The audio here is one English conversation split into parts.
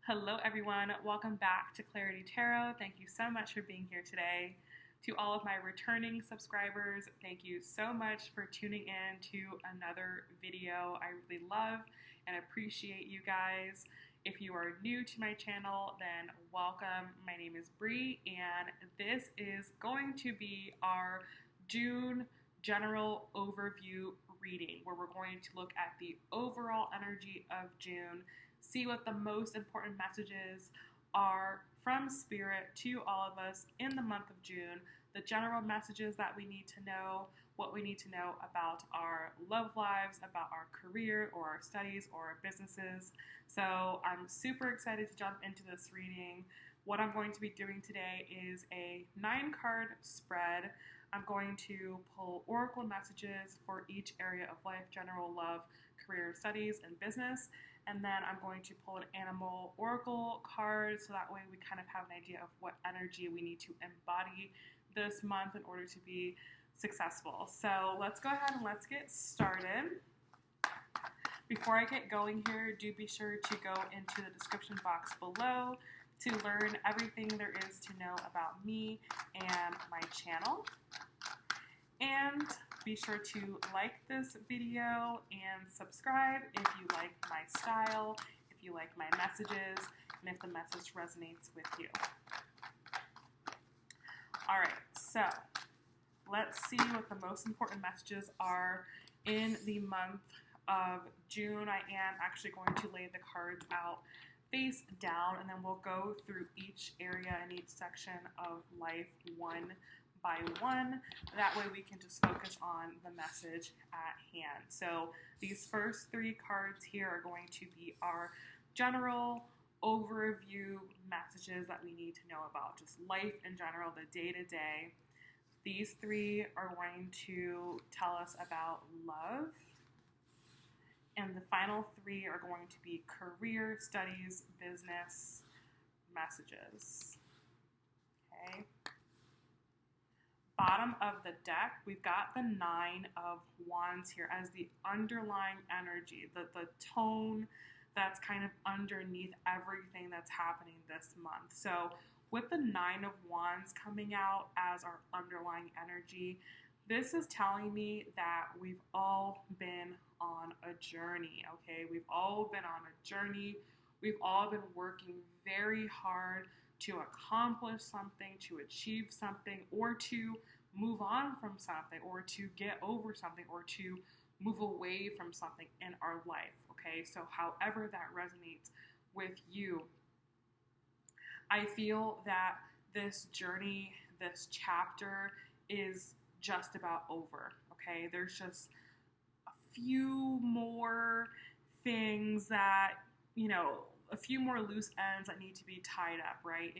Hello, everyone. Welcome back to Clarity Tarot. Thank you so much for being here today. To all of my returning subscribers, thank you so much for tuning in to another video. I really love and appreciate you guys. If you are new to my channel, then welcome. My name is Bree, and this is going to be our June general overview reading, where we're going to look at the overall energy of June, see what the most important messages are from Spirit to all of us in the month of June, the general messages that we need to know, what we need to know about our love lives, about our career or our studies or our businesses. So I'm super excited to jump into this reading. What I'm going to be doing today is a 9-card spread. I'm going to pull oracle messages for each area of life: general, love, career, studies, and business. And then I'm going to pull an animal oracle card, so that way we kind of have an idea of what energy we need to embody this month in order to be successful. So let's go ahead and let's get started. Before I get going here, do be sure to go into the description box below to learn everything there is to know about me and my channel. And be sure to like this video and subscribe if you like my style, if you like my messages, and if the message resonates with you. Alright, so let's see what the most important messages are in the month of June. I am actually going to lay the cards out face down, and then we'll go through each area and each section of life one by one. That way we can just focus on the message at hand. So these first 3 cards here are going to be our general overview messages that we need to know about just life in general, the day-to-day. These 3 are going to tell us about love. And the final 3 are going to be career, studies, business messages. Okay. Bottom of the deck, we've got the 9 of Wands here as the underlying energy, the tone that's kind of underneath everything that's happening this month. So with the 9 of Wands coming out as our underlying energy, this is telling me that we've all been on a journey, okay? We've all been on a journey. We've all been working very hard to accomplish something, to achieve something, or to move on from something, or to get over something, or to move away from something in our life, okay? So however that resonates with you, I feel that this journey, this chapter is just about over, okay? There's just a few more things that, a few more loose ends that need to be tied up, right?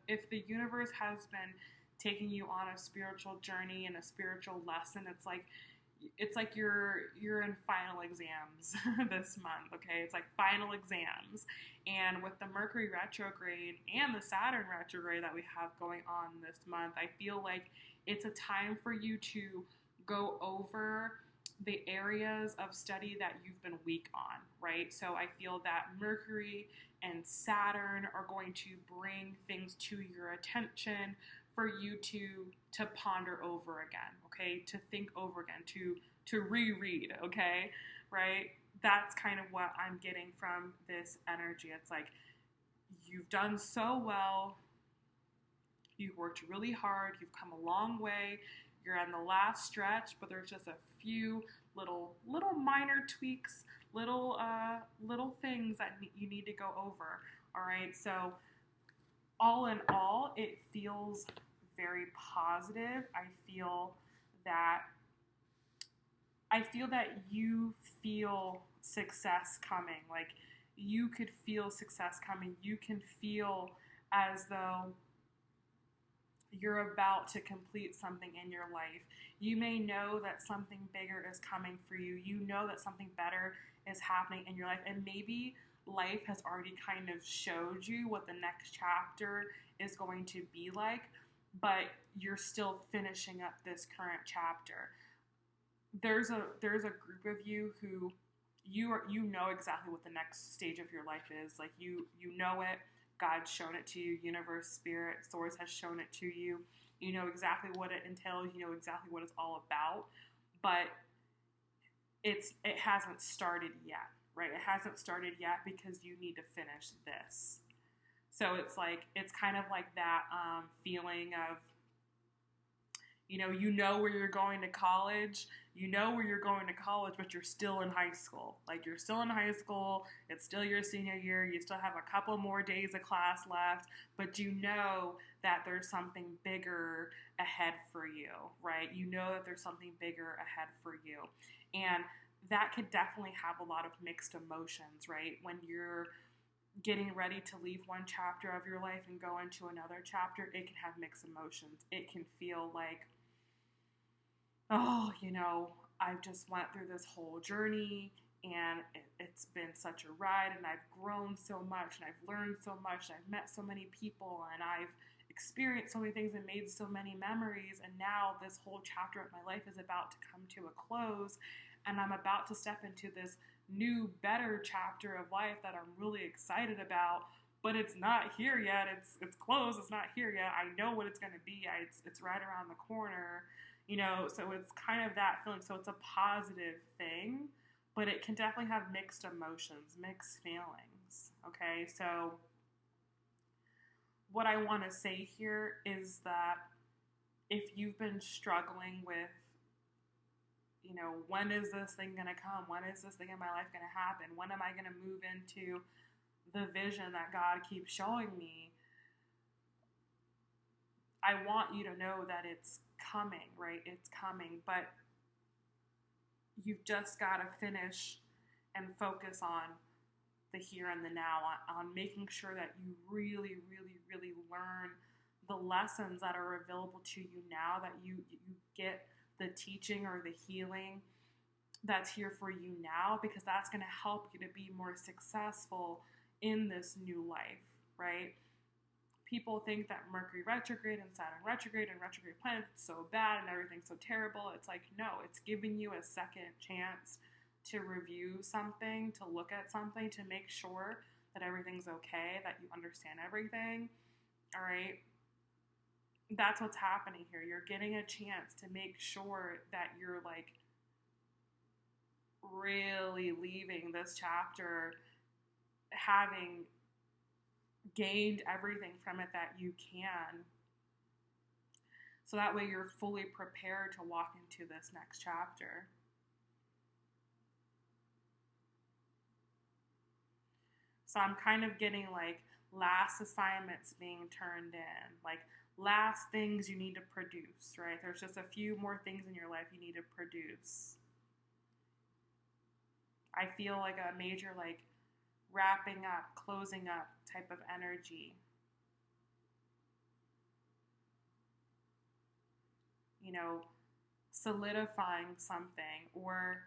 If the universe has been taking you on a spiritual journey and a spiritual lesson, it's like you're in final exams this month, okay? It's like final exams. And with the Mercury retrograde and the Saturn retrograde that we have going on this month, I feel like it's a time for you to go over the areas of study that you've been weak on, right? So I feel that Mercury and Saturn are going to bring things to your attention for you to ponder over again, okay? To think over again, to reread, okay? Right? That's kind of what I'm getting from this energy. It's like you've done so well, you've worked really hard, you've come a long way, you're on the last stretch, but there's just a few little minor tweaks, little things that you need to go over. All right, so all in all, it feels very positive. I feel that you feel success coming. Like you could feel success coming. You can feel as though you're about to complete something in your life. You may know that something bigger is coming for you. You know that something better is happening in your life. And maybe life has already kind of showed you what the next chapter is going to be like, but you're still finishing up this current chapter. There's a group of you who you know exactly what the next stage of your life is. Like you know it. God's shown it to you. Universe, spirit, source has shown it to you. You know exactly what it entails. You know exactly what it's all about. But it hasn't started yet, right? It hasn't started yet because you need to finish this. So it's kind of like that feeling of, you know where you're going to college. You know where you're going to college, but you're still in high school. Like you're still in high school. It's still your senior year. You still have a couple more days of class left, but you know that there's something bigger ahead for you, right? You know that there's something bigger ahead for you. And that could definitely have a lot of mixed emotions, right? When you're getting ready to leave one chapter of your life and go into another chapter, it can have mixed emotions. It can feel like, oh, I've just went through this whole journey and it's been such a ride and I've grown so much and I've learned so much and I've met so many people and I've experienced so many things and made so many memories, and now this whole chapter of my life is about to come to a close and I'm about to step into this new, better chapter of life that I'm really excited about, but it's not here yet. It's closed. It's not here yet. I know what it's going to be. It's right around the corner, so it's kind of that feeling. So it's a positive thing, but it can definitely have mixed emotions, mixed feelings. Okay, so what I want to say here is that if you've been struggling with, when is this thing going to come? When is this thing in my life going to happen? When am I going to move into the vision that God keeps showing me? I want you to know that it's coming, right? It's coming, but you've just got to finish and focus on the here and the now, on making sure that you really, really, really learn the lessons that are available to you now, that you get the teaching or the healing that's here for you now, because that's going to help you to be more successful in this new life, right? People think that Mercury retrograde and Saturn retrograde and retrograde planets is so bad and everything's so terrible. It's like, no, it's giving you a second chance to review something, to look at something, to make sure that everything's okay, that you understand everything, all right? That's what's happening here. You're getting a chance to make sure that you're really leaving this chapter having gained everything from it that you can, so that way you're fully prepared to walk into this next chapter. So I'm kind of getting last assignments being turned in, last things you need to produce, right? There's just a few more things in your life you need to produce. I feel like a major wrapping up, closing up type of energy. Solidifying something, or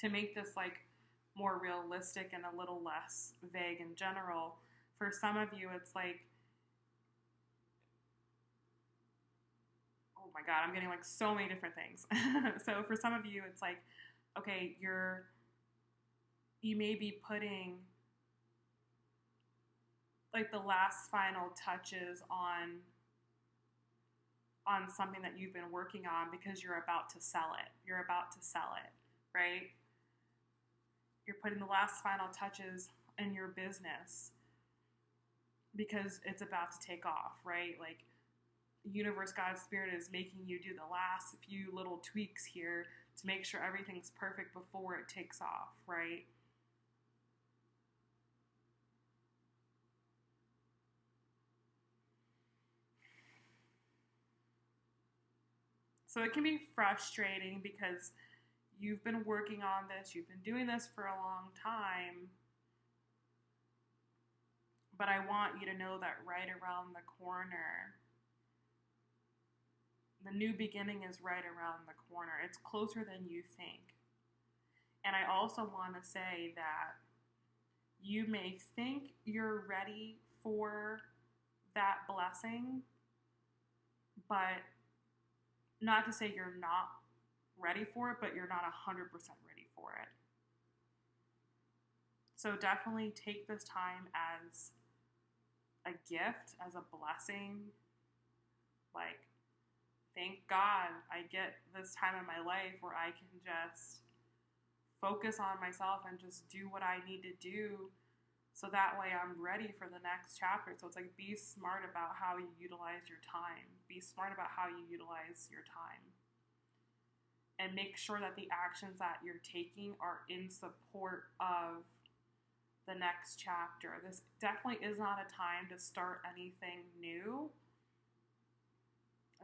to make this more realistic and a little less vague in general. For some of you, it's oh my God, I'm getting so many different things. So for some of you, it's okay, you may be putting the last final touches on something that you've been working on because you're about to sell it. You're about to sell it, right? You're putting the last final touches in your business because it's about to take off, right? Universe, God, Spirit is making you do the last few little tweaks here to make sure everything's perfect before it takes off, right? So it can be frustrating because you've been working on this, you've been doing this for a long time, but I want you to know that right around the corner, the new beginning is right around the corner. It's closer than you think. And I also want to say that you may think you're ready for that blessing, but not to say you're not ready for it, but you're not 100% ready for it. So definitely take this time as a gift, as a blessing. Like, thank God I get this time in my life where I can just focus on myself and just do what I need to do, so that way I'm ready for the next chapter. So it's like, be smart about how you utilize your time. Be smart about how you utilize your time. And make sure that the actions that you're taking are in support of the next chapter. This definitely is not a time to start anything new.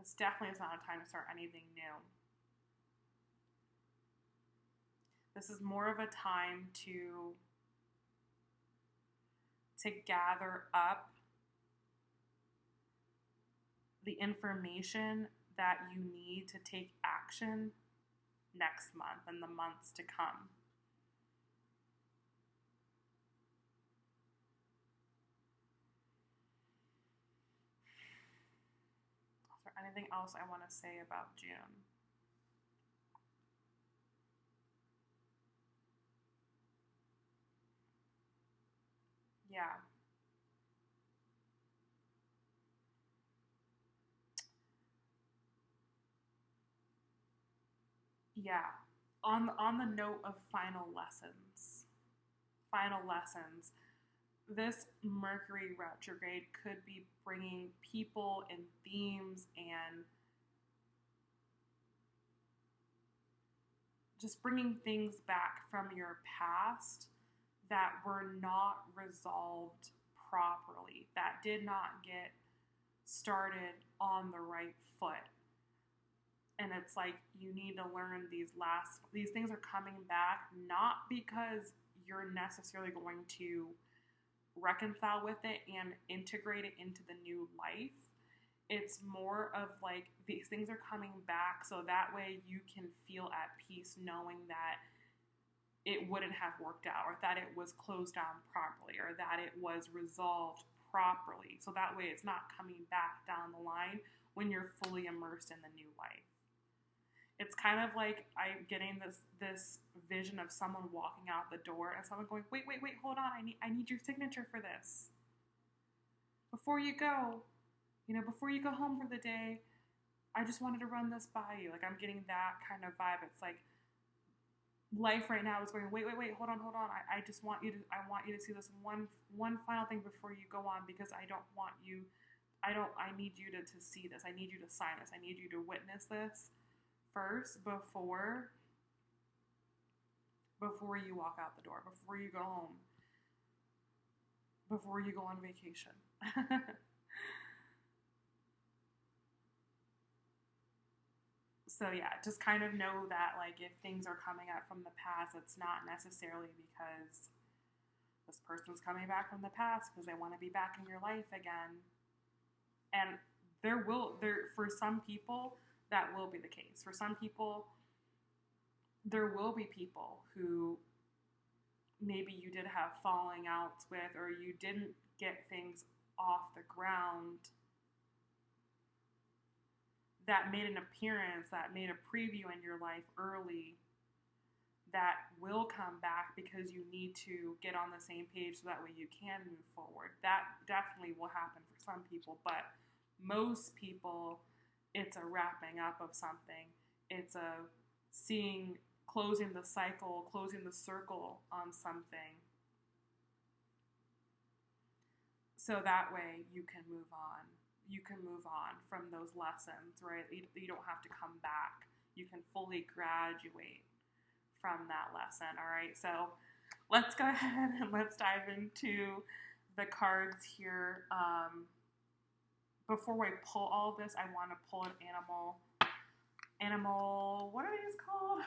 This definitely is not a time to start anything new. This is more of a time to gather up the information that you need to take action next month and the months to come. Is there anything else I want to say about June? Yeah. Yeah. On the note of final lessons, this Mercury retrograde could be bringing people and themes and just bringing things back from your past that were not resolved properly, that did not get started on the right foot. And it's like, you need to learn these things are coming back, not because you're necessarily going to reconcile with it and integrate it into the new life. It's more of like, these things are coming back so that way you can feel at peace knowing that it wouldn't have worked out, or that it was closed down properly, or that it was resolved properly. So that way it's not coming back down the line when you're fully immersed in the new life. It's kind of like I'm getting this vision of someone walking out the door and someone going, wait, hold on, I need your signature for this. Before you go home for the day, I just wanted to run this by you. Like, I'm getting that kind of vibe. It's like, life right now is going, wait, hold on. I want you to see this one final thing before you go on, because I need you to see this. I need you to sign this. I need you to witness this first before you walk out the door, before you go home, before you go on vacation. So yeah, just kind of know that, like, if things are coming up from the past, it's not necessarily because this person's coming back from the past because they want to be back in your life again. And for some people, that will be the case. For some people, there will be people who maybe you did have falling outs with, or you didn't get things off the ground, that made an appearance, that made a preview in your life early, that will come back because you need to get on the same page so that way you can move forward. That definitely will happen for some people, but most people, it's a wrapping up of something. It's a closing the cycle, closing the circle on something. So that way you can move on. You can move on from those lessons, right? You don't have to come back. You can fully graduate from that lesson, all right? So let's go ahead and let's dive into the cards here. Before I pull all of this, I want to pull an animal, what are these called?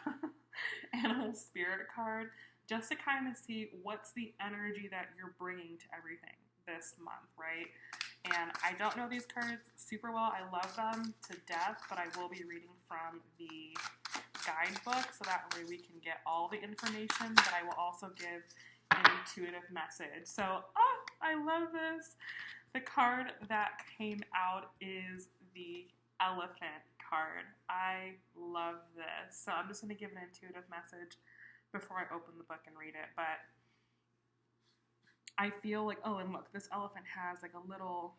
Animal spirit card, just to kind of see what's the energy that you're bringing to everything this month, right? And I don't know these cards super well. I love them to death, but I will be reading from the guidebook so that way we can get all the information, but I will also give an intuitive message. So, I love this. The card that came out is the Elephant card. I love this. So I'm just going to give an intuitive message before I open the book and read it. But I feel like, oh, and look, this elephant has like a little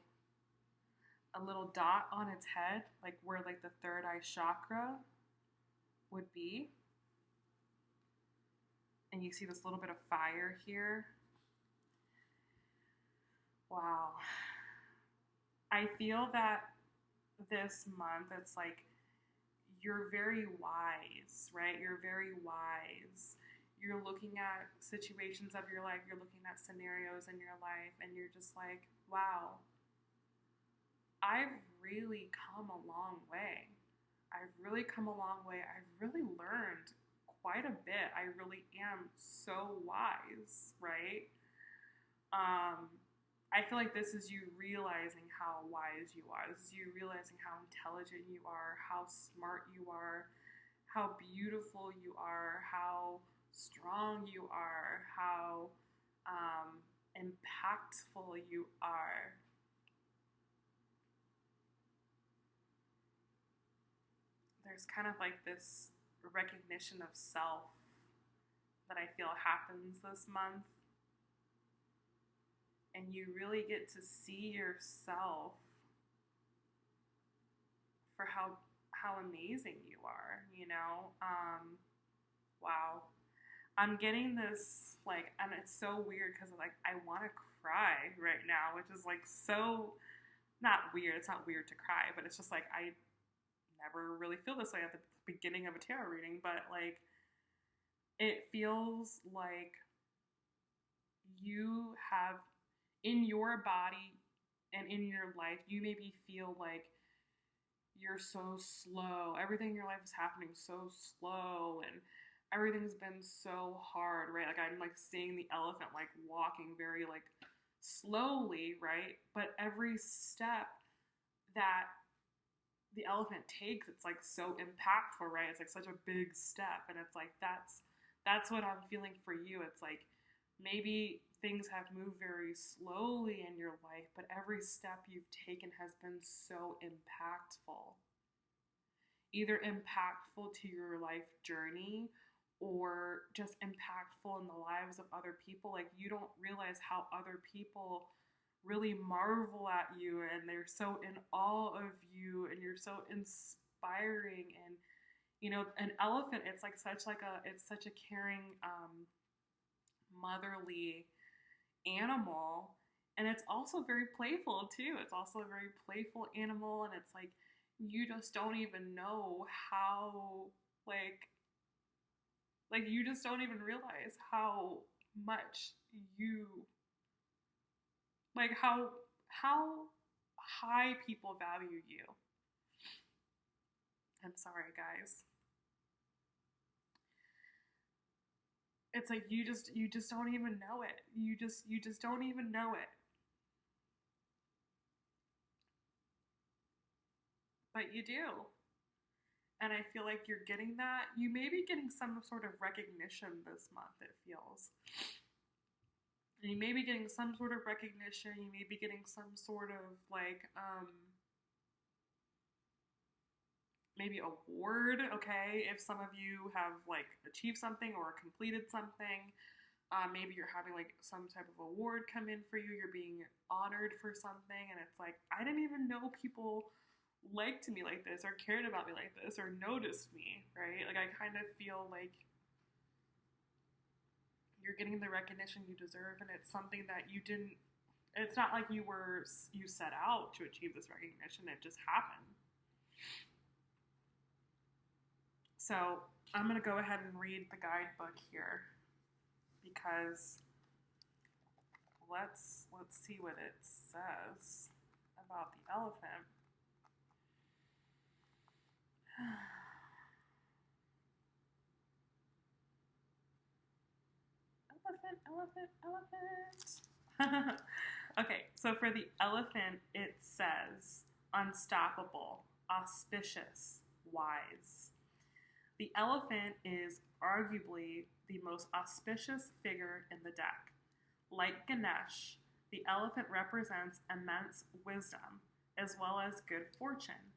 dot on its head, like where like the third eye chakra would be. And you see this little bit of fire here. Wow. I feel that this month it's like you're very wise, right? You're very wise. You're looking at situations of your life, you're looking at scenarios in your life, and you're just like, wow, I've really come a long way. I've really come a long way. I've really learned quite a bit. I really am so wise, right? Um, I feel like this is you realizing how wise you are. This is you realizing how intelligent you are, how smart you are, how beautiful you are, how strong you are, how impactful you are. There's kind of like this recognition of self that I feel happens this month. And you really get to see yourself for how amazing you are, you know? Wow. I'm getting this, like, and it's so weird because, like, I want to cry right now, which is, like, so not weird. It's not weird to cry, but it's just, like, I never really feel this way at the beginning of a tarot reading, but, like, it feels like you have, in your body and in your life, you maybe feel like you're so slow. Everything in your life is happening so slow, and everything's been so hard, right? Like I'm like seeing the elephant like walking very like slowly, right? But every step that the elephant takes, it's like so impactful, right? It's like such a big step, and it's like that's what I'm feeling for you. It's like maybe things have moved very slowly in your life, but every step you've taken has been so impactful. Either impactful to your life journey or just impactful in the lives of other people. Like you don't realize how other people really marvel at you and they're so in awe of you and you're so inspiring. And you know, an elephant, it's like it's such a caring motherly animal, and it's also very playful too. It's also a very playful animal, and it's like you just don't even know how like you just don't even realize how much you like how high people value you. I'm sorry, guys. It's like you just don't even know it. You just don't even know it. But you do. And I feel like you're getting that. You may be getting some sort of recognition this month, it feels. And you may be getting some sort of recognition. You may be getting some sort of like maybe award, okay? If some of you have like achieved something or completed something, maybe you're having like some type of award come in for you. You're being honored for something, and it's like I didn't even know people liked me like this or cared about me like this or noticed me, right? Like I kind of feel like you're getting the recognition you deserve, and it's something that you didn't. It's not like you set out to achieve this recognition. It just happened. So I'm going to go ahead and read the guidebook here because let's see what it says about the elephant. Elephant. Okay, so for the elephant, it says unstoppable, auspicious, wise. The elephant is arguably the most auspicious figure in the deck. Like Ganesh, the elephant represents immense wisdom as well as good fortune.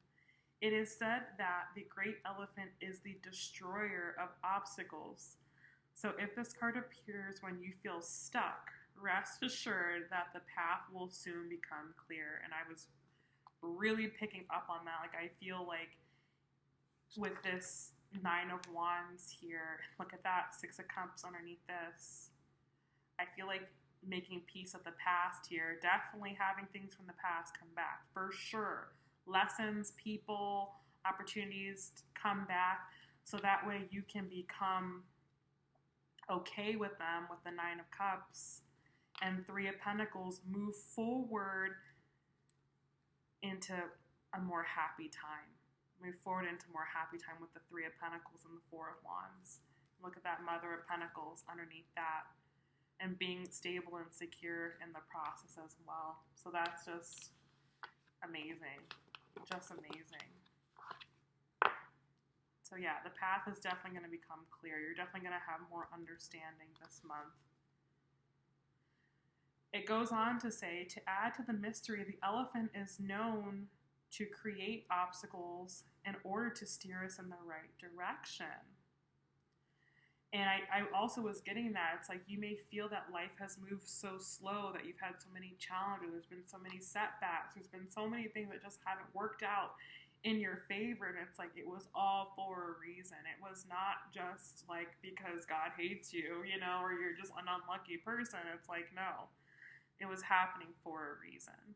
It is said that the great elephant is the destroyer of obstacles. So if this card appears when you feel stuck, rest assured that the path will soon become clear. And I was really picking up on that. Like, I feel like with this Nine of Wands here, look at that, Six of Cups underneath this. I feel like making peace with the past here, definitely having things from the past come back, for sure. Lessons, people, opportunities come back, so that way you can become okay with them with the Nine of Cups. And Three of Pentacles, move forward into a more happy time. Move forward into more happy time with the Three of Pentacles and the Four of Wands. Look at that Mother of Pentacles underneath that. And being stable and secure in the process as well. So that's just amazing. Just amazing. So yeah, the path is definitely going to become clear. You're definitely going to have more understanding this month. It goes on to say, to add to the mystery, the elephant is known to create obstacles in order to steer us in the right direction. And I also was getting that. It's like you may feel that life has moved so slow, that you've had so many challenges, there's been so many setbacks, there's been so many things that just haven't worked out in your favor. And it's like it was all for a reason. It was not just like because God hates you, you know, or you're just an unlucky person. It's like, no, it was happening for a reason.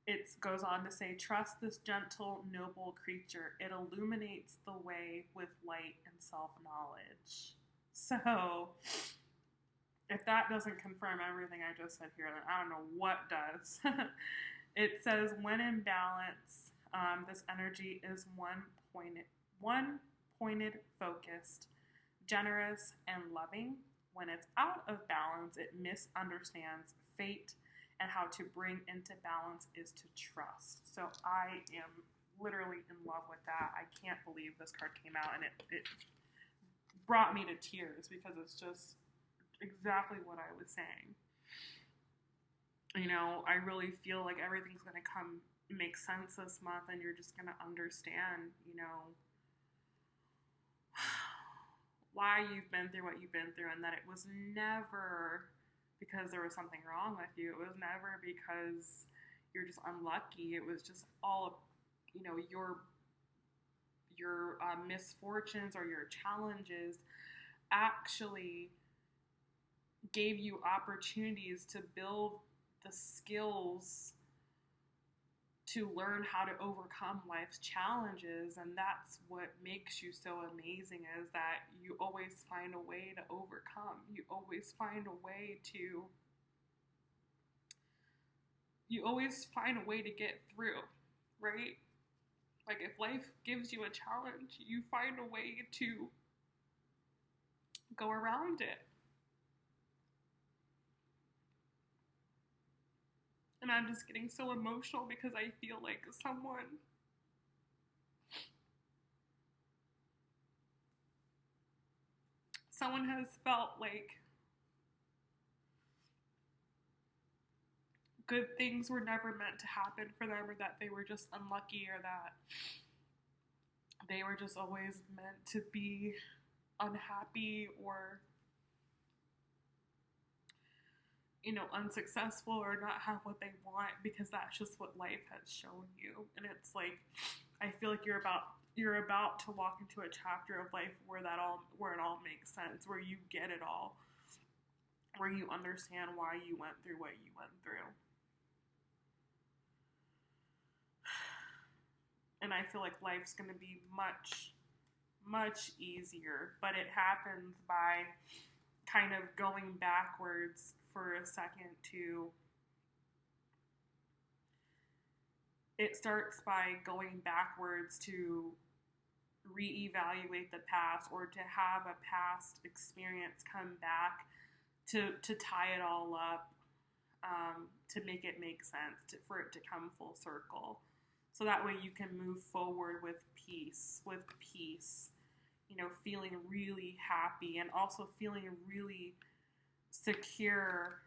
It goes on to say, trust this gentle, noble creature. It illuminates the way with light and self-knowledge. So, if that doesn't confirm everything I just said here, then I don't know what does. It says, when in balance, this energy is one-pointed, focused, generous, and loving. When it's out of balance, it misunderstands fate, and how to bring into balance is to trust. So I am literally in love with that. I can't believe this card came out, and it brought me to tears because it's just exactly what I was saying. You know, I really feel like everything's going to make sense this month, and you're just going to understand, you know, why you've been through what you've been through, and that it was never because there was something wrong with you. It was never because you're just unlucky. It was just all, you know, your misfortunes or your challenges actually gave you opportunities to build the skills to learn how to overcome life's challenges. And that's what makes you so amazing, is that you always find a way to overcome. You always find a way to get through, right? Like, if life gives you a challenge, you find a way to go around it. And I'm just getting so emotional because I feel like someone has felt like good things were never meant to happen for them, or that they were just unlucky, or that they were just always meant to be unhappy, or, you know, unsuccessful, or not have what they want, because that's just what life has shown you. And it's like, I feel like you're about to walk into a chapter of life where it all makes sense, where you get it all, where you understand why you went through what you went through. And I feel like life's going to be much, much easier, but it happens by kind of going backwards for a second it starts by going backwards to reevaluate the past, or to have a past experience come back to tie it all up, to make it make sense, for it to come full circle. So that way you can move forward with peace, you know, feeling really happy, and also feeling really secure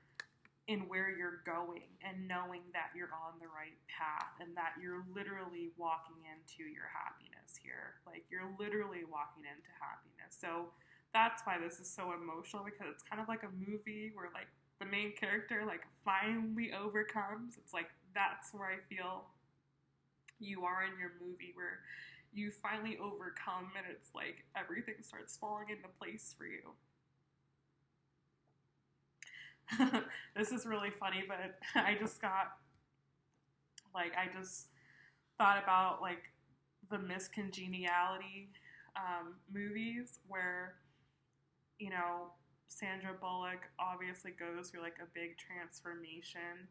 in where you're going, and knowing that you're on the right path, and that you're literally walking into your happiness here. Like, you're literally walking into happiness. So that's why this is so emotional, because it's kind of like a movie where like the main character like finally overcomes. It's like that's where I feel you are in your movie, where you finally overcome and it's like everything starts falling into place for you. This is really funny, but I just got like I just thought about like the miscongeniality movies where, you know, Sandra Bullock obviously goes through like a big transformation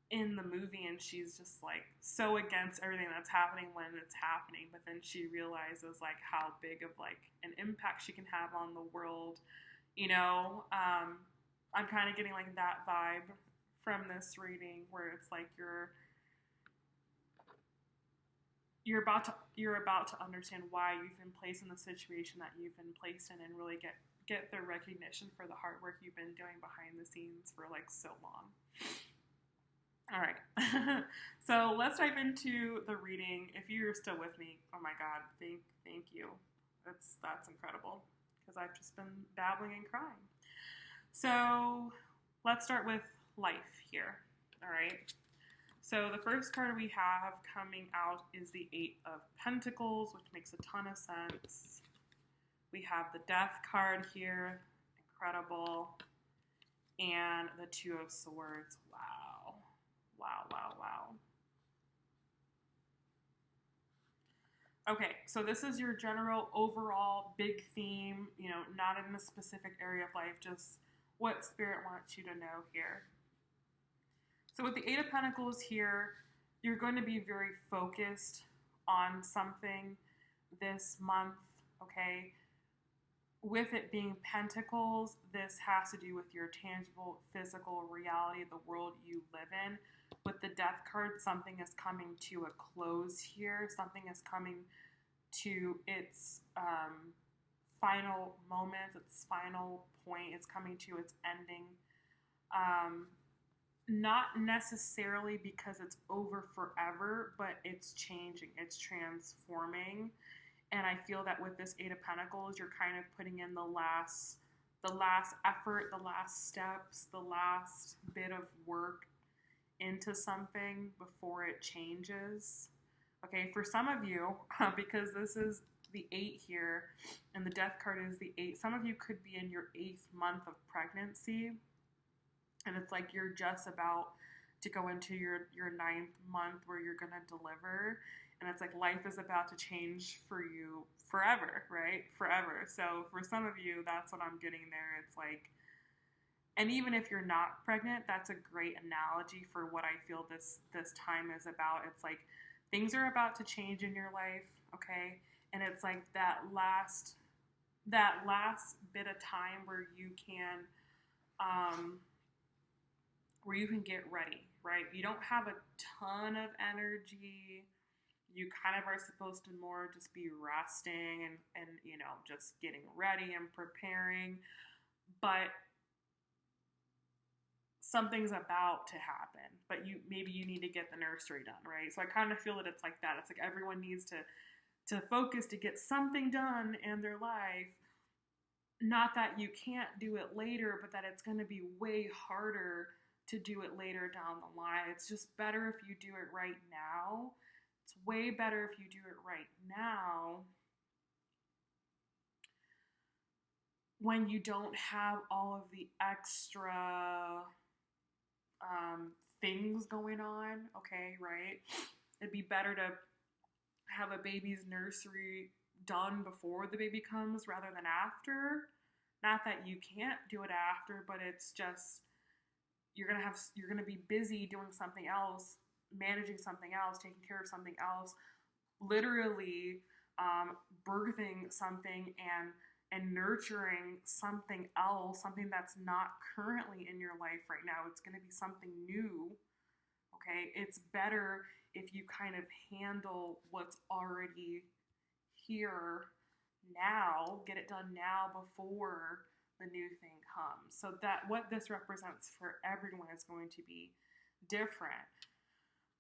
in the movie, and she's just like so against everything that's happening when it's happening, but then she realizes like how big of like an impact she can have on the world, you know. I'm kind of getting like that vibe from this reading, where it's like you're about to understand why you've been placed in the situation that you've been placed in, and really get the recognition for the hard work you've been doing behind the scenes for like so long. All right. So let's dive into the reading. If you're still with me, oh my God, thank you. That's incredible, because I've just been babbling and crying. So let's start with life here. All right. So the first card we have coming out is the Eight of Pentacles, which makes a ton of sense. We have the Death card here, incredible, and the Two of Swords. Wow. Wow, wow, wow. Okay, so this is your general overall big theme, you know, not in a specific area of life, just what Spirit wants you to know here. So with the Eight of Pentacles here, you're going to be very focused on something this month, okay? With it being Pentacles, this has to do with your tangible, physical reality, the world you live in. With the Death card, something is coming to a close here. Something is coming to its final moment, its final point. It's coming to its ending. Not necessarily because it's over forever, but it's changing, it's transforming. And I feel that with this Eight of Pentacles, you're kind of putting in the last effort, the last steps, the last bit of work into something before it changes. Okay, for some of you, because this is the 8 here, and the Death card is the 8, some of you could be in your 8th month of pregnancy, and it's like you're just about to go into your 9th month where you're going to deliver, and it's like life is about to change for you forever, right? Forever. So for some of you, that's what I'm getting there. It's like, and even if you're not pregnant, that's a great analogy for what I feel this time is about. It's like things are about to change in your life, okay? And it's like that last bit of time where you can get ready, right? You don't have a ton of energy. You kind of are supposed to more just be resting and you know, just getting ready and preparing. But something's about to happen, but maybe you need to get the nursery done, right? So I kind of feel that it's like that. It's like everyone needs to focus to get something done in their life. Not that you can't do it later, but that it's going to be way harder to do it later down the line. It's just better if you do it right now. It's way better if you do it right now, when you don't have all of the extra things going on, okay, right? It'd be better to have a baby's nursery done before the baby comes rather than after. Not that you can't do it after, but it's just you're gonna be busy doing something else, managing something else, taking care of something else, literally birthing something and nurturing something else, something that's not currently in your life right now. It's going to be something new, okay? It's better if you kind of handle what's already here now, get it done now before the new thing comes. So that what this represents for everyone is going to be different.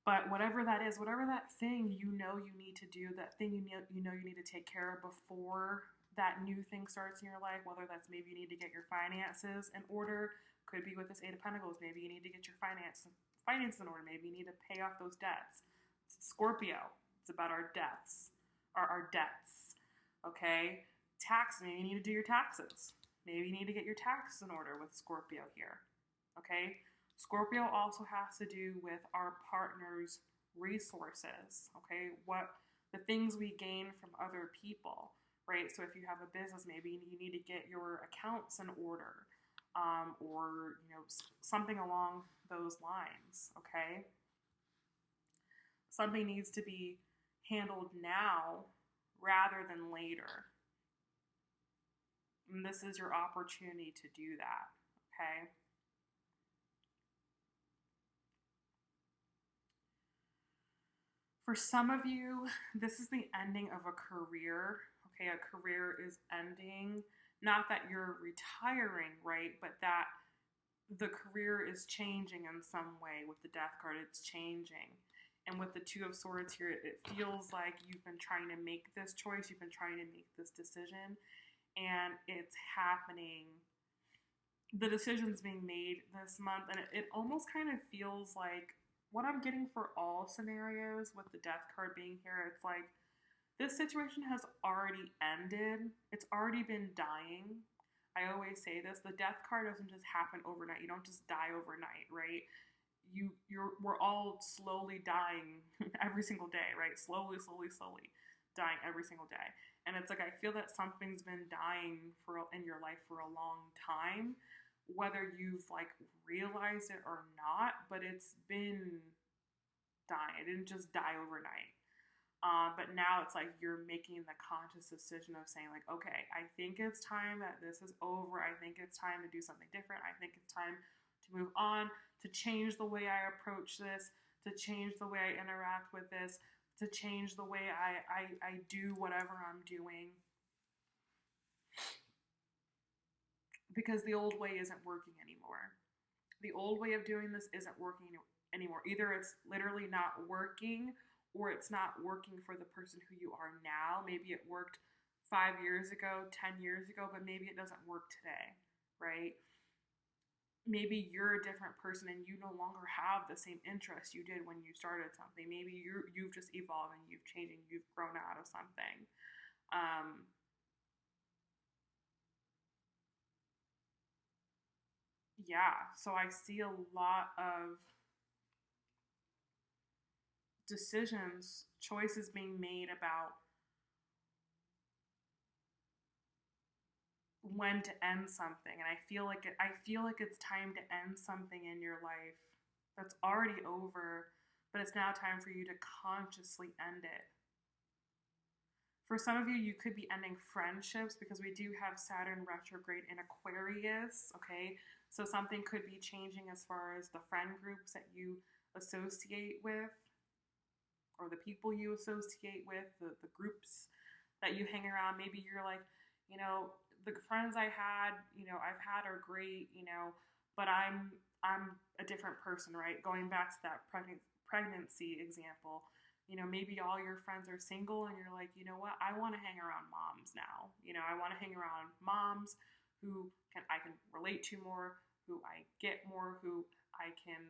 But whatever that is, whatever that thing you know you need to do, that thing you know you need to take care of before that new thing starts in your life, whether that's maybe you need to get your finances in order, could be with this Eight of Pentacles, maybe you need to get your finance in order, maybe you need to pay off those debts. Scorpio, it's about our debts, our debts, okay? Tax, maybe you need to do your taxes. Maybe you need to get your taxes in order with Scorpio here, okay? Scorpio also has to do with our partner's resources, okay? What the things we gain from other people, right? So if you have a business, maybe you need to get your accounts in order, or something along those lines, okay? Something needs to be handled now rather than later. And this is your opportunity to do that, okay? For some of you, this is the ending of a career, okay? A career is ending. Not that you're retiring, right? But that the career is changing in some way. With the Death card, it's changing. And with the Two of Swords here, it feels like you've been trying to make this choice. You've been trying to make this decision. And it's happening. The decision's being made this month. And it almost kind of feels like what I'm getting for all scenarios with the Death card being here, it's like this situation has already ended. It's already been dying. I always say this, the Death card doesn't just happen overnight. You don't just die overnight, right? We're all slowly dying every single day, right? Slowly dying every single day. And it's like I feel that something's been dying in your life for a long time, whether you've like realized it or not, but it's been dying. It didn't just die overnight. But now it's like you're making the conscious decision of saying like, okay, I think it's time that this is over. I think it's time to do something different. I think it's time to move on, to change the way I approach this, to change the way I interact with this, to change the way I do whatever I'm doing. Because the old way isn't working anymore. The old way of doing this isn't working anymore. Either it's literally not working, or it's not working for the person who you are now. Maybe it worked 5 years ago, 10 years ago, but maybe it doesn't work today, right? Maybe you're a different person and you no longer have the same interest you did when you started something. Maybe you've just evolved and you've changed and you've grown out of something. Yeah, so I see a lot of decisions, choices being made about when to end something, and I feel like it's time to end something in your life that's already over, but it's now time for you to consciously end it. For some of you, you could be ending friendships because we do have Saturn retrograde in Aquarius, okay? So something could be changing as far as the friend groups that you associate with, or the people you associate with, the groups that you hang around. Maybe you're like, the friends I had, I've had are great, but I'm a different person, right? Going back to that pregnancy example, maybe all your friends are single and you're like, you know what, I want to hang around moms now. I want to hang around moms who I can relate to more, who I get more, who I can,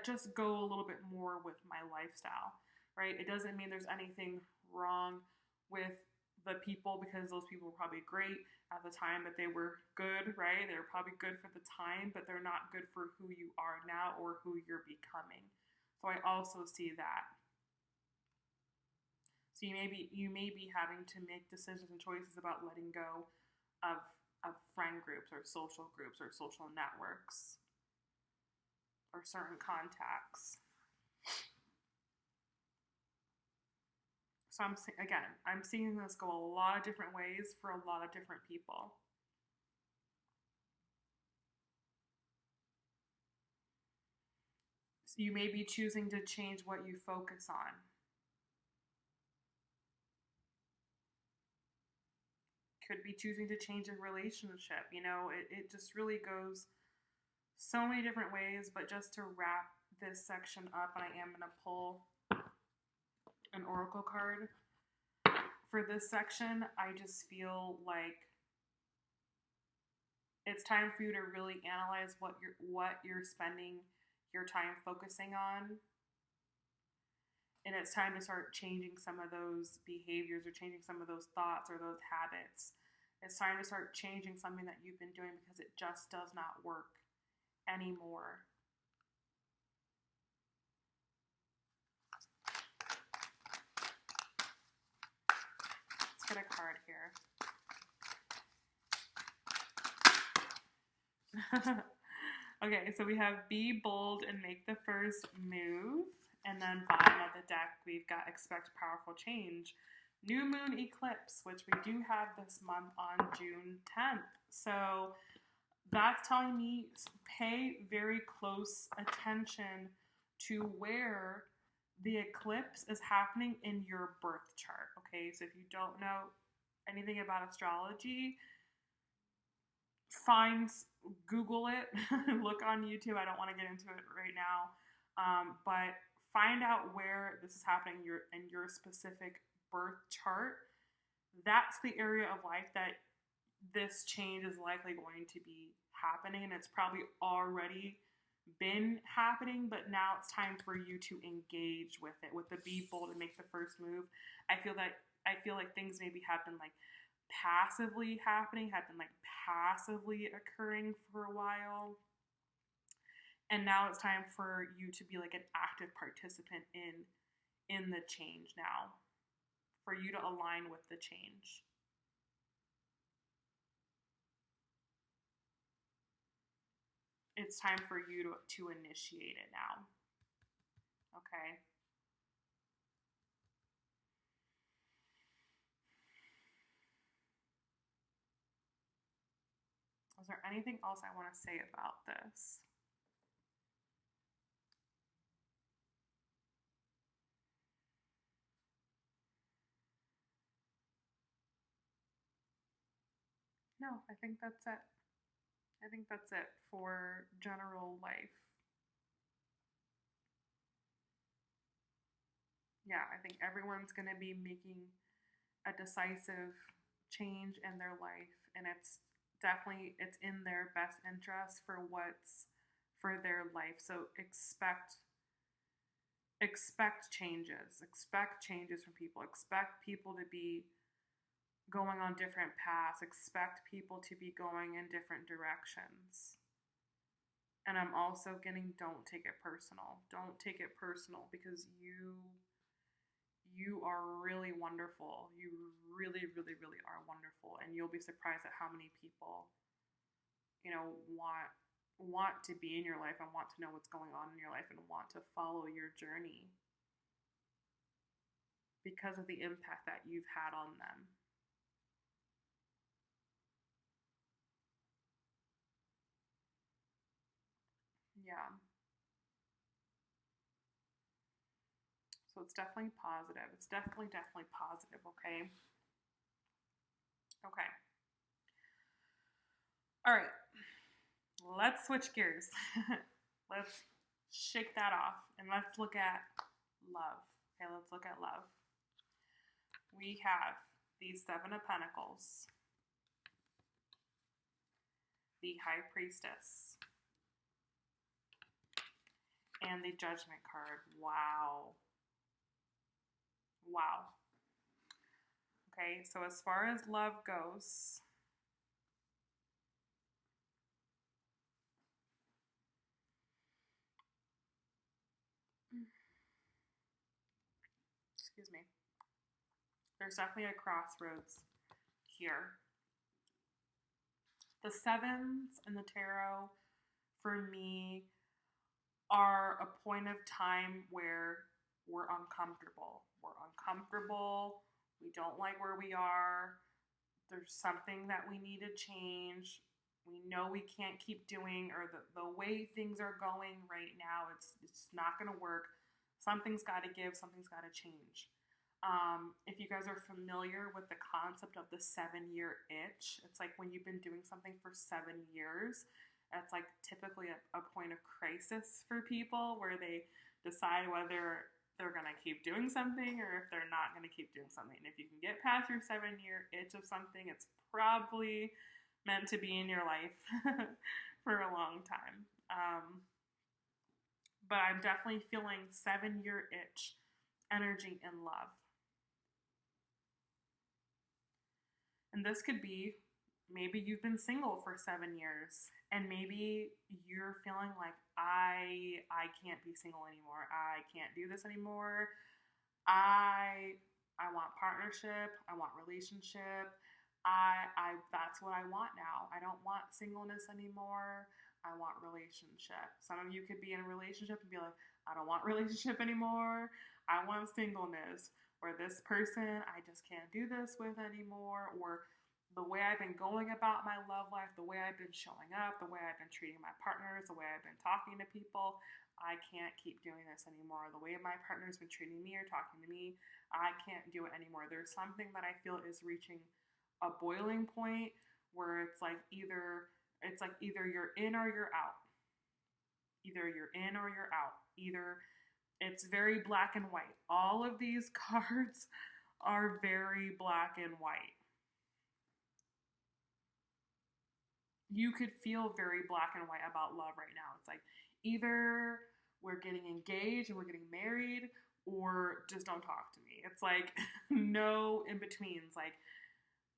just go a little bit more with my lifestyle, right? It doesn't mean there's anything wrong with the people, because those people were probably great at the time that they were good, right? They were probably good for the time, but they're not good for who you are now or who you're becoming. So I also see that. So you may be having to make decisions and choices about letting go of friend groups or social networks or certain contacts. So I'm seeing this go a lot of different ways for a lot of different people. So you may be choosing to change what you focus on. Could be choosing to change a relationship. It just really goes so many different ways. But just to wrap this section up, and I am going to pull an oracle card. For this section, I just feel like it's time for you to really analyze what you're spending your time focusing on. And it's time to start changing some of those behaviors or changing some of those thoughts or those habits. It's time to start changing something that you've been doing because it just does not work anymore. Let's get a card here. Okay, so we have be bold and make the first move. And then bottom of the deck, we've got expect powerful change. New moon eclipse, which we do have this month on June 10th. So that's telling me pay very close attention to where the eclipse is happening in your birth chart. Okay, so if you don't know anything about astrology, Google it, look on YouTube. I don't want to get into it right now, but find out where this is happening in your specific birth chart. That's the area of life that this change is likely going to be happening, and it's probably already been happening, but now it's time for you to engage with it, with the be bold and make the first move. I feel like things maybe have been like passively occurring for a while. And now it's time for you to be like an active participant in the change now, for you to align with the change. It's time for you to initiate it now. Okay. Is there anything else I want to say about this? No, I think that's it. I think that's it for general life. Yeah, I think everyone's going to be making a decisive change in their life, and it's in their best interest for their life. So expect changes. Expect changes from people. Expect people to be going on different paths. Expect people to be going in different directions. And I'm also getting, don't take it personal. Don't take it personal, because you are really wonderful. You really, really, really are wonderful. And you'll be surprised at how many people, want to be in your life and want to know what's going on in your life and want to follow your journey because of the impact that you've had on them. Yeah. So it's definitely positive. It's definitely positive, okay? Okay. All right. Let's switch gears. Let's shake that off and let's look at love. Okay, let's look at love. We have the Seven of Pentacles, the High Priestess, and the Judgment card. Wow. Okay, so as far as love goes, excuse me, there's definitely a crossroads here. The sevens in the tarot, for me, are a point of time where we're uncomfortable. We don't like where we are. There's something that we need to change. We know we can't keep doing, or the way things are going right now, it's not going to work. Something's got to give. Something's got to change. If you guys are familiar with the concept of the 7-year itch, it's like when you've been doing something for 7 years, that's like typically a point of crisis for people where they decide whether they're going to keep doing something or if they're not going to keep doing something. And if you can get past your 7-year itch of something, it's probably meant to be in your life for a long time. But I'm definitely feeling 7-year itch energy in love. And this could be, maybe you've been single for 7 years and maybe you're feeling like I can't be single anymore. I can't do this anymore. I want partnership. I want relationship. I that's what I want now. I don't want singleness anymore. I want relationship. Some of you could be in a relationship and be like, I don't want relationship anymore. I want singleness. Or this person I just can't do this with anymore. Or the way I've been going about my love life, the way I've been showing up, the way I've been treating my partners, the way I've been talking to people, I can't keep doing this anymore. The way my partner's been treating me or talking to me, I can't do it anymore. There's something that I feel is reaching a boiling point where it's like either you're in or you're out. Either you're in or you're out. Either it's very black and white. All of these cards are very black and white. You could feel very black and white about love right now. It's like either we're getting engaged and we're getting married, or just don't talk to me. It's like no in betweens. Like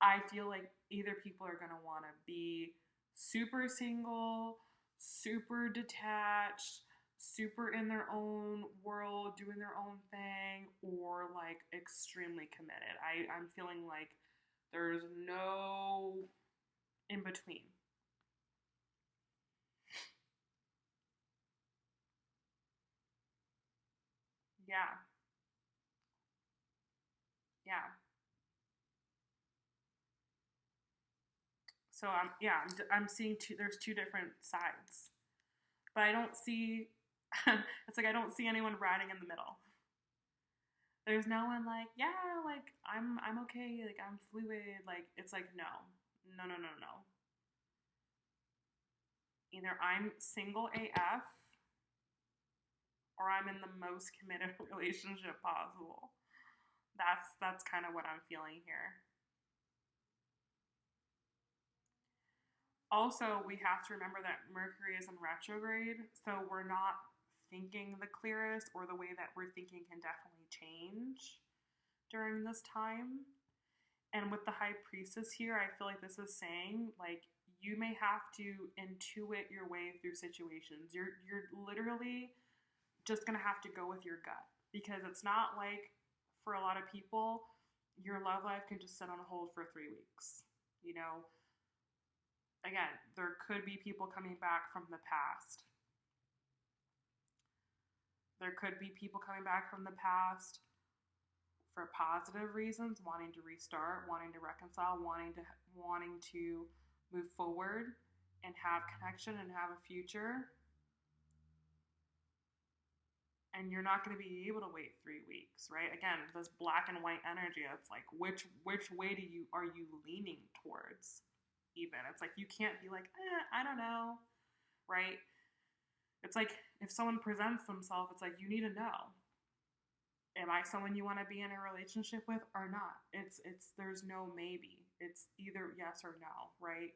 I feel like either people are gonna want to be super single, super detached, super in their own world, doing their own thing, or like extremely committed. I'm feeling like there's no in between. Yeah. Yeah. So I'm seeing there's two different sides. But I don't see it's like I don't see anyone riding in the middle. There's no one like, yeah, like I'm okay, like I'm fluid, like it's like no. No, no, no, no. Either I'm single AF or I'm in the most committed relationship possible. That's kind of what I'm feeling here. Also, we have to remember that Mercury is in retrograde, so we're not thinking the clearest, or the way that we're thinking can definitely change during this time. And with the High Priestess here, I feel like this is saying like you may have to intuit your way through situations. You're literally just gonna have to go with your gut, because it's not like for a lot of people your love life can just sit on hold for 3 weeks. You know, again, there could be people coming back from the past. There could be people coming back from the past for positive reasons, wanting to restart, wanting to reconcile, wanting to move forward and have connection and have a future. And you're not going to be able to wait 3 weeks, right? Again, this black and white energy. It's like which way are you leaning towards? Even it's like you can't be like, I don't know, right? It's like if someone presents themselves, it's like you need to know. Am I someone you want to be in a relationship with or not? It's there's no maybe. It's either yes or no, right?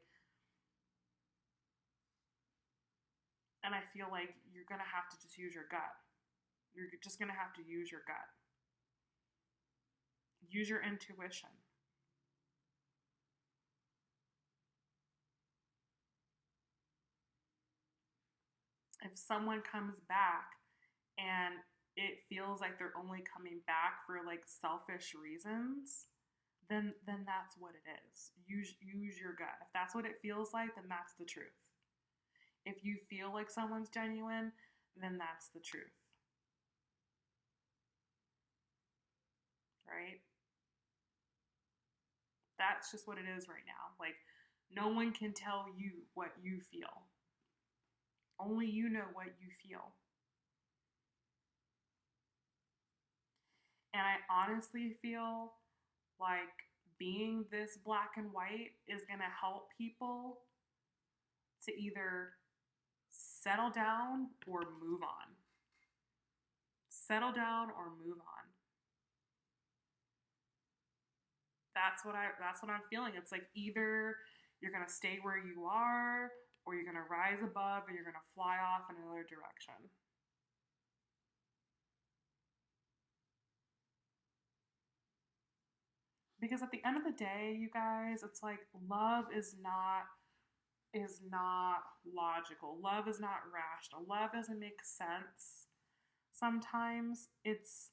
And I feel like you're gonna have to just use your gut. You're just gonna have to use your gut. Use your intuition. If someone comes back and it feels like they're only coming back for like selfish reasons, then that's what it is. Use your gut. If that's what it feels like, then that's the truth. If you feel like someone's genuine, then that's the truth. Right? That's just what it is right now. Like no one can tell you what you feel. Only you know what you feel. And I honestly feel like being this black and white is going to help people to either settle down or move on. Settle down or move on. That's what I'm feeling. It's like either you're gonna stay where you are, or you're gonna rise above, or you're gonna fly off in another direction. Because at the end of the day, you guys, it's like love is not logical. Love is not rational. Love doesn't make sense. Sometimes it's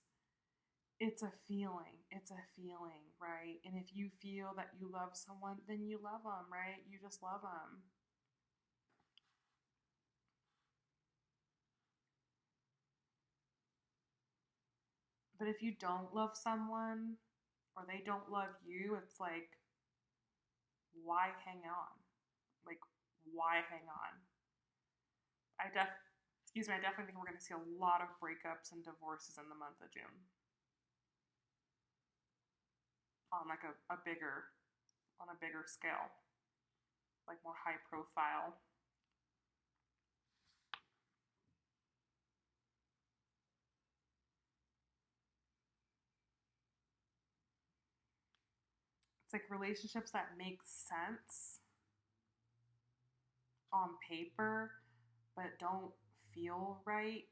a feeling. It's a feeling, right? And if you feel that you love someone, then you love them, right? You just love them. But if you don't love someone or they don't love you, it's like, why hang on? Like, why hang on? I def excuse me, I definitely think we're going to see a lot of breakups and divorces in the month of June on like a bigger on a bigger scale, like more high profile. It's like relationships that make sense on paper but don't feel right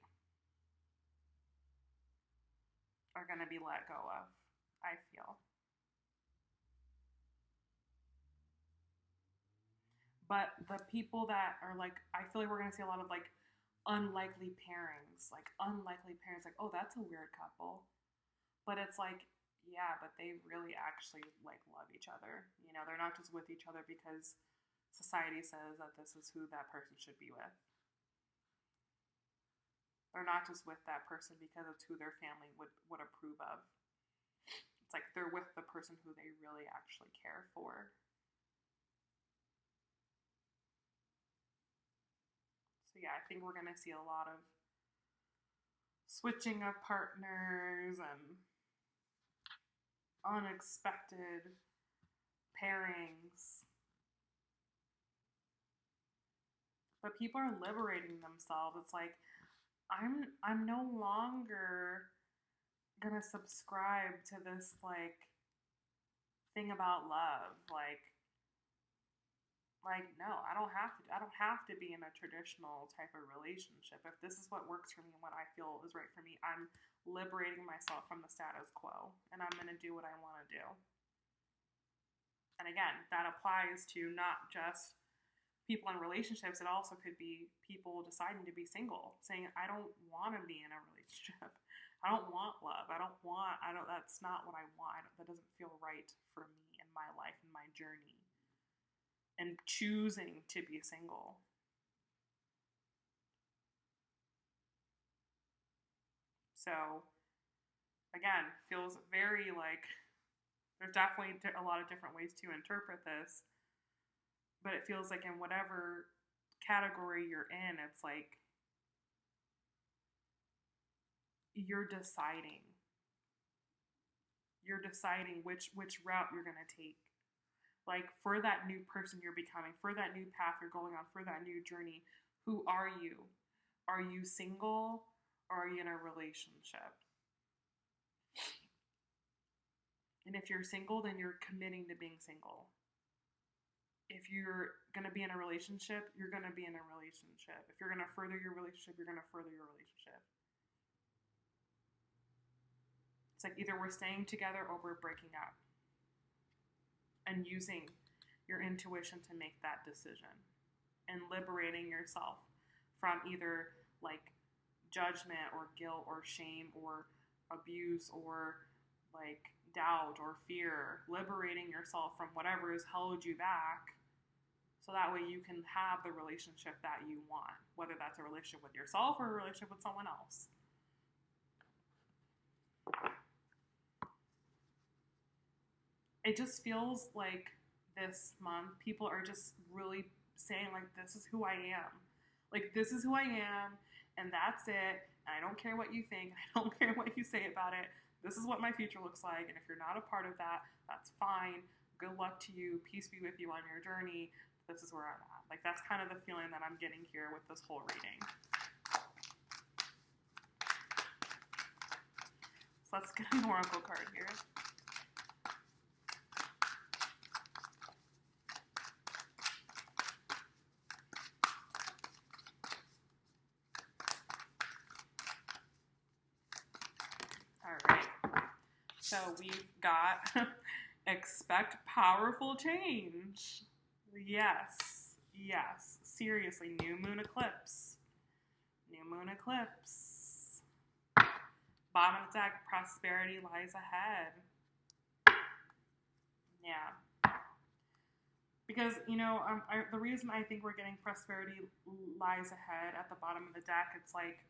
are going to be let go of, I feel. But the people that are like, I feel like we're going to see a lot of like unlikely pairings, like, oh, that's a weird couple. But it's like, yeah, but they really actually like love each other. You know, they're not just with each other because society says that this is who that person should be with. They're not just with that person because it's who their family would approve of. It's like they're with the person who they really actually care for. So yeah, I think we're going to see a lot of switching of partners and unexpected pairings. But people are liberating themselves. It's like I'm no longer gonna subscribe to this like thing about love. Like no, I don't have to be in a traditional type of relationship. If this is what works for me and what I feel is right for me, I'm liberating myself from the status quo and I'm gonna do what I wanna do. And again, that applies to not just people in relationships. It also could be people deciding to be single, saying, I don't want to be in a relationship. I don't want love. That's not what I want. That doesn't feel right for me in my life, in my journey. And choosing to be single. So, again, feels very like there's definitely a lot of different ways to interpret this, but it feels like in whatever category you're in, it's like you're deciding. You're deciding which route you're going to take. Like for that new person you're becoming, for that new path you're going on, for that new journey, who are you? Are you single or are you in a relationship? And if you're single, then you're committing to being single. If you're going to be in a relationship, you're going to be in a relationship. If you're going to further your relationship, you're going to further your relationship. It's like either we're staying together or we're breaking up. And using your intuition to make that decision. And liberating yourself from either like judgment or guilt or shame or abuse or like doubt or fear. Liberating yourself from whatever has held you back. So that way you can have the relationship that you want, whether that's a relationship with yourself or a relationship with someone else. It just feels like this month people are just really saying like, this is who I am. Like, this is who I am, and that's it. And I don't care what you think. I don't care what you say about it. This is what my future looks like. And if you're not a part of that, that's fine. Good luck to you. Peace be with you on your journey. This is where I'm at. Like, that's kind of the feeling that I'm getting here with this whole reading. Let's get an oracle card here. All right. So we've got expect powerful change. Yes. Yes. Seriously, new moon eclipse. New moon eclipse. Bottom of the deck, prosperity lies ahead. Yeah. Because, you know, the reason I think we're getting prosperity lies ahead at the bottom of the deck, it's like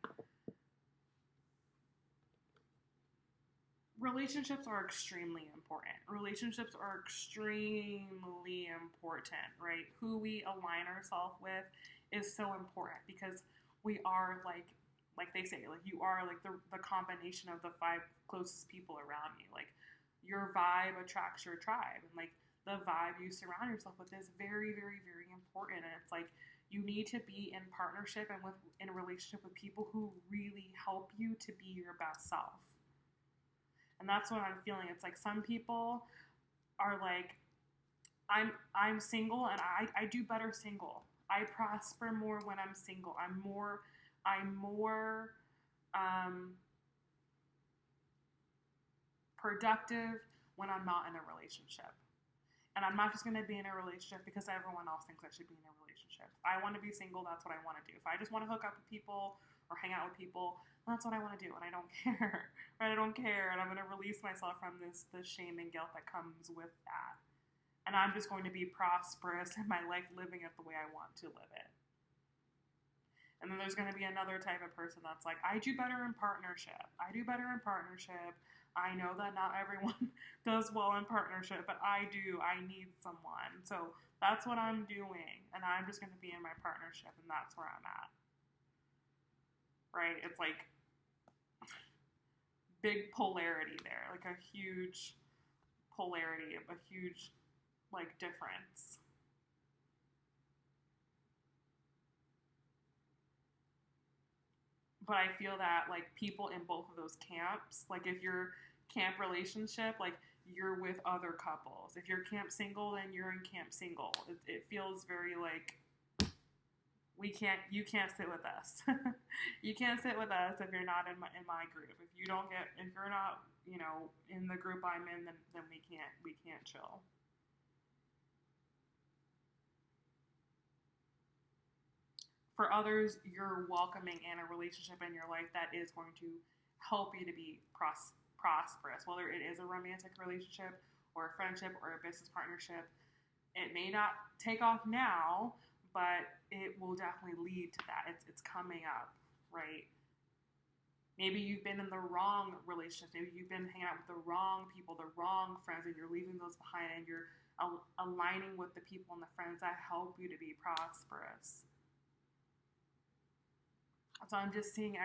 relationships are extremely important. Relationships are extremely important, right? Who we align ourselves with is so important because we are like they say, like you are like the combination of the 5 closest people around you. Like your vibe attracts your tribe, and like the vibe you surround yourself with is very, very, very important. And it's like you need to be in partnership and in a relationship with people who really help you to be your best self. And that's what I'm feeling. It's like some people are like, I'm single and I do better single. I prosper more when I'm single. I'm more productive when I'm not in a relationship. And I'm not just going to be in a relationship because everyone else thinks I should be in a relationship. I want to be single. That's what I want to do. If I just want to hook up with people or hang out with people, that's what I want to do. And I don't care. Right? I don't care. And I'm going to release myself from this shame and guilt that comes with that. And I'm just going to be prosperous in my life, living it the way I want to live it. And then there's going to be another type of person that's like, I do better in partnership. I do better in partnership. I know that not everyone does well in partnership, but I do. I need someone. So that's what I'm doing. And I'm just going to be in my partnership, and that's where I'm at. Right? It's like big polarity there. Like a huge polarity, a huge like difference. But I feel that like people in both of those camps, like if you're camp relationship, like you're with other couples. If you're camp single, then you're in camp single. It feels very like you can't sit with us. You can't sit with us if you're not in my group. If you're not, you know, in the group I'm in, then we can't chill. For others, you're welcoming in a relationship in your life that is going to help you to be prosperous, whether it is a romantic relationship or a friendship or a business partnership. It may not take off now, but it will definitely lead to that. It's coming up, right? Maybe you've been in the wrong relationships. Maybe you've been hanging out with the wrong people, the wrong friends, and you're leaving those behind, and you're aligning with the people and the friends that help you to be prosperous. So I'm just seeing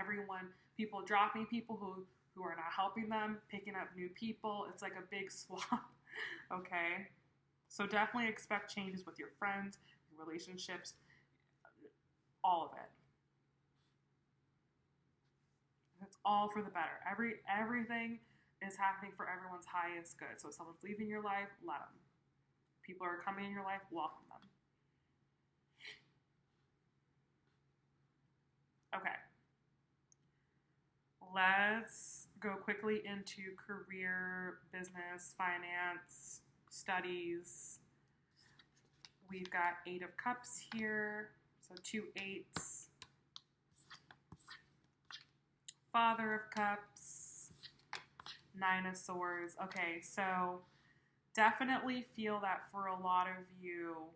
people dropping people who are not helping them, picking up new people. It's like a big swap, okay? So definitely expect changes with your friends, your relationships, all of it. It's all for the better. Everything is happening for everyone's highest good. So if someone's leaving your life, let them. People are coming in your life, welcome them. Okay. Let's go quickly into career, business, finance, studies. We've got 8 of Cups here. So 2 8s. Father of Cups. 9 of Swords. Okay, so definitely feel that for a lot of you,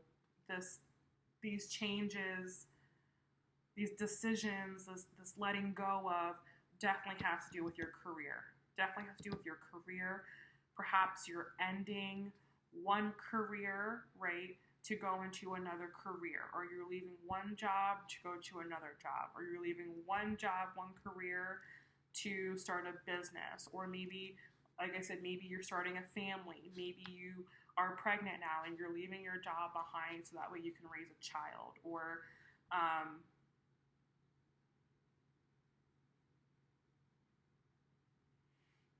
these changes, these decisions, this letting go of definitely has to do with your career. Definitely has to do with your career. Perhaps you're ending one career, right, to go into another career. Or you're leaving one job to go to another job. Or you're leaving one job, one career to start a business. Or maybe, like I said, maybe you're starting a family. Maybe you are pregnant now and you're leaving your job behind so that way you can raise a child. Or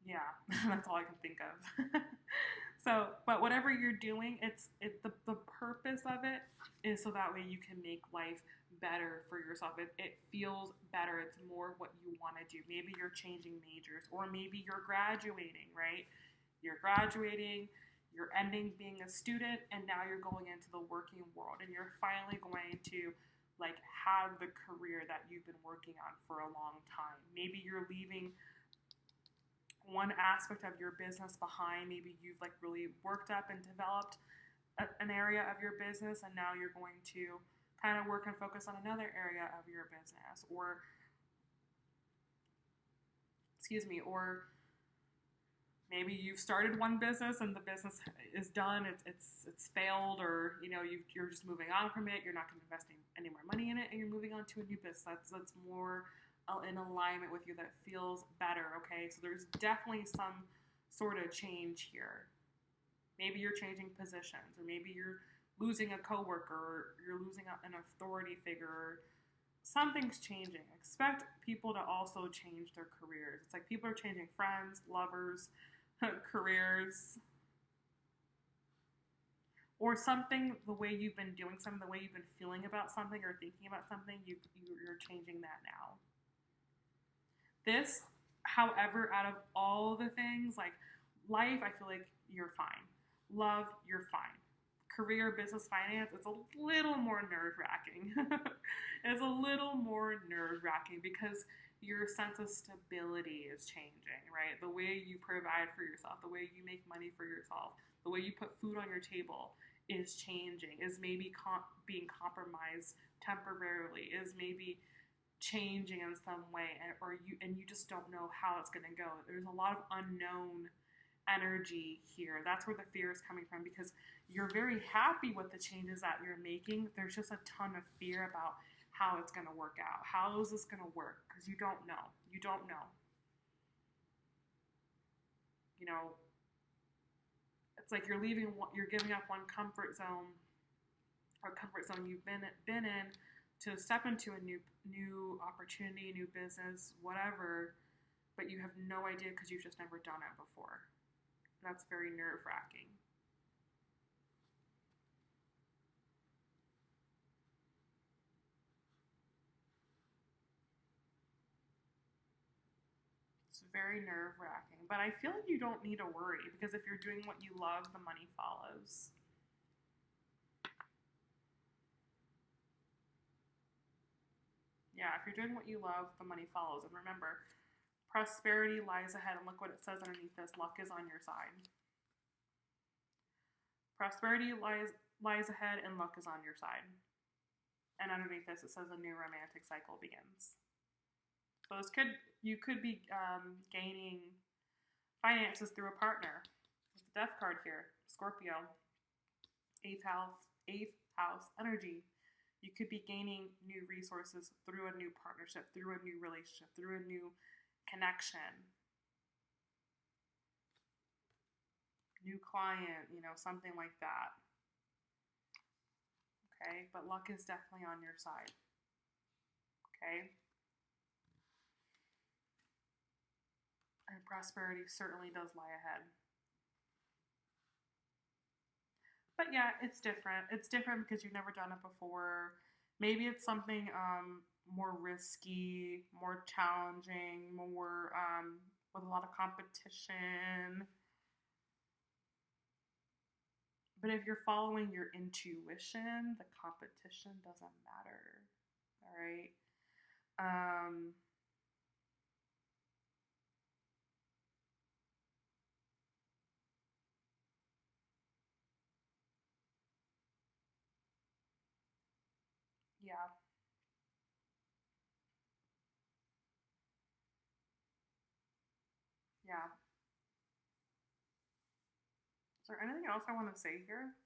Yeah, that's all I can think of. So, but whatever you're doing, the purpose of it is so that way you can make life better for yourself. It feels better. It's more what you want to do. Maybe you're changing majors, or maybe you're graduating, right? You're graduating, you're ending being a student, and now you're going into the working world, and you're finally going to like have the career that you've been working on for a long time. Maybe you're leaving one aspect of your business behind. Maybe you've like really worked up and developed an area of your business, and now you're going to kind of work and focus on another area of your business, or excuse me, or maybe you've started one business and the business is done, it's failed, or you're just moving on from it. You're not going to invest any more money in it, and you're moving on to a new business that's more in alignment with you, that feels better. Okay, so there's definitely some sort of change here. Maybe you're changing positions, or maybe you're losing a coworker, or you're losing an authority figure, or something's changing. Expect people to also change their careers. It's like people are changing friends, lovers, careers, or something. The way you've been doing something, the way you've been feeling about something or thinking about something, you're changing that now. This, however, out of all the things, like life, I feel like you're fine. Love, you're fine. Career, business, finance, it's a little more nerve-wracking. It's a little more nerve-wracking because your sense of stability is changing, right? The way you provide for yourself, the way you make money for yourself, the way you put food on your table is changing, is maybe being compromised temporarily, is maybe changing in some way, and you just don't know how it's going to go. There's a lot of unknown energy here. That's where the fear is coming from, because you're very happy with the changes that you're making. There's just a ton of fear about how it's going to work out. How is this going to work? Because you don't know. You don't know. It's like you're giving up one comfort zone, or comfort zone you've been in, to step into a new opportunity, new business, whatever, but you have no idea because you've just never done it before. That's very nerve-wracking. It's very nerve-wracking, but I feel like you don't need to worry, because if you're doing what you love, the money follows. Yeah, if you're doing what you love, the money follows. And remember, prosperity lies ahead, and look what it says underneath this: luck is on your side. Prosperity lies ahead, and luck is on your side. And underneath this, it says a new romantic cycle begins. So you could be gaining finances through a partner. With the Death card here, Scorpio, eighth house energy. You could be gaining new resources through a new partnership, through a new relationship, through a new connection, new client, something like that. Okay, but luck is definitely on your side. Okay. And prosperity certainly does lie ahead. But yeah, it's different. It's different because you've never done it before. Maybe it's something more risky, more challenging, more with a lot of competition. But if you're following your intuition, the competition doesn't matter. All right. Um, yeah. Yeah. Is there anything else I want to say here?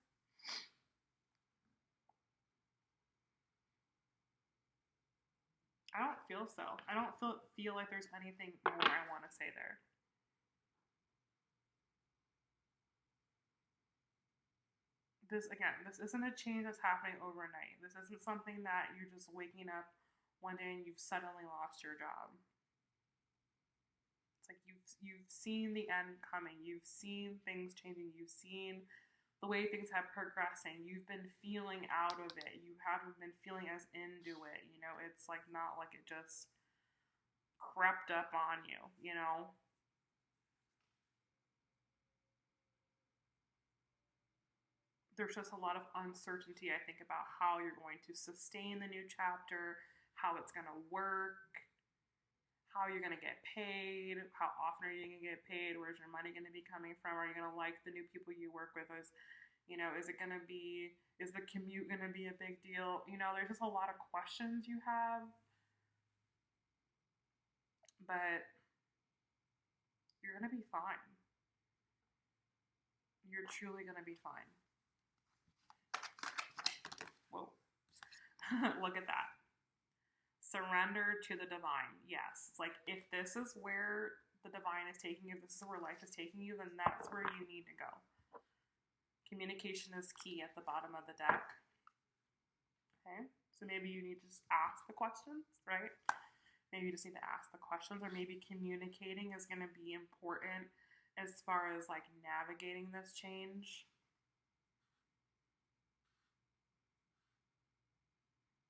I don't feel so. I don't feel like there's anything more I want to say there. This isn't a change that's happening overnight. This isn't something that you're just waking up one day and you've suddenly lost your job. It's like you've seen the end coming. You've seen things changing. You've seen the way things have progressing. You've been feeling out of it. You haven't been feeling as into it. You know, it's like not like it just crept up on you, you know? There's just a lot of uncertainty, I think, about how you're going to sustain the new chapter, how it's going to work, how you're going to get paid, how often are you going to get paid, where's your money going to be coming from, are you going to like the new people you work with, is it going to be, is the commute going to be a big deal? You know, there's just a lot of questions you have, but you're going to be fine. You're truly going to be fine. Whoa. Look at that. Surrender to the divine. Yes. Like, if this is where the divine is taking you, if this is where life is taking you, then that's where you need to go. Communication is key at the bottom of the deck. Okay? So maybe you need to just ask the questions, right? Maybe you just need to ask the questions, or maybe communicating is going to be important as far as like navigating this change.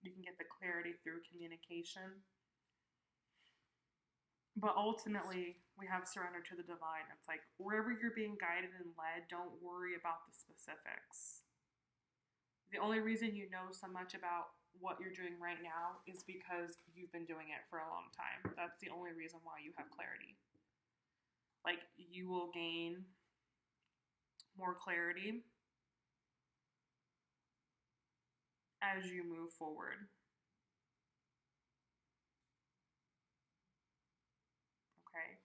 You can get the clarity through communication. But ultimately, we have surrender to the divine. It's like wherever you're being guided and led, don't worry about the specifics. The only reason you know so much about what you're doing right now is because you've been doing it for a long time. That's the only reason why you have clarity. Like, you will gain more clarity as you move forward. Okay?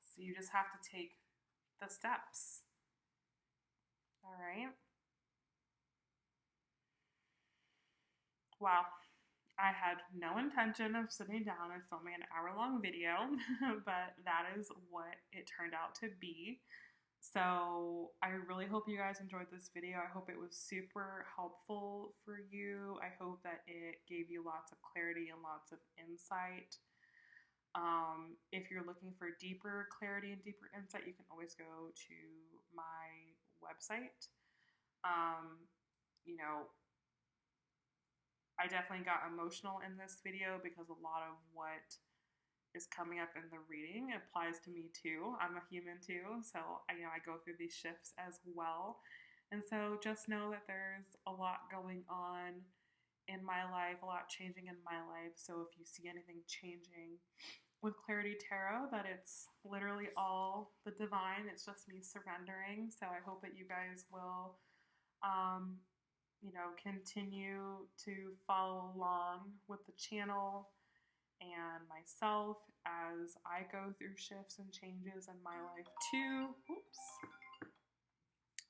So you just have to take the steps. All right? Wow. I had no intention of sitting down and filming an hour-long video, but that is what it turned out to be. So I really hope you guys enjoyed this video. I hope it was super helpful for you. I hope that it gave you lots of clarity and lots of insight. If you're looking for deeper clarity and deeper insight, you can always go to my website. I definitely got emotional in this video because a lot of what is coming up in the reading applies to me too. I'm a human too, so I go through these shifts as well. And so just know that there's a lot going on in my life, a lot changing in my life. So if you see anything changing with Clarity Tarot, that it's literally all the divine. It's just me surrendering. So I hope that you guys will continue to follow along with the channel and myself as I go through shifts and changes in my life too. Oops.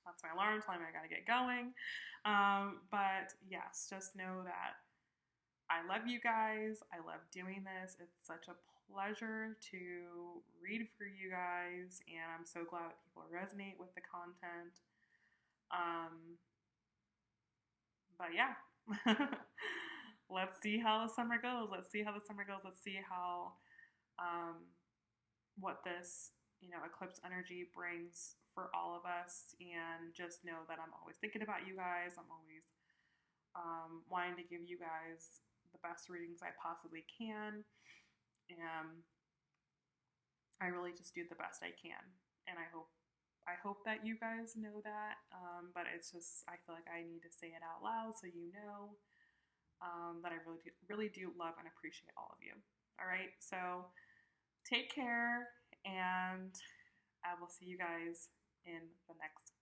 That's my alarm telling me I gotta get going. But yes, just know that I love you guys. I love doing this. It's such a pleasure to read for you guys, and I'm so glad that people resonate with the content. But yeah, let's see how the summer goes. Let's see how what this, eclipse energy brings for all of us. And just know that I'm always thinking about you guys. I'm always wanting to give you guys the best readings I possibly can. And I really just do the best I can. And I hope that you guys know that, but it's just, I feel like I need to say it out loud so you know that I really do love and appreciate all of you. All right, so take care, and I will see you guys in the next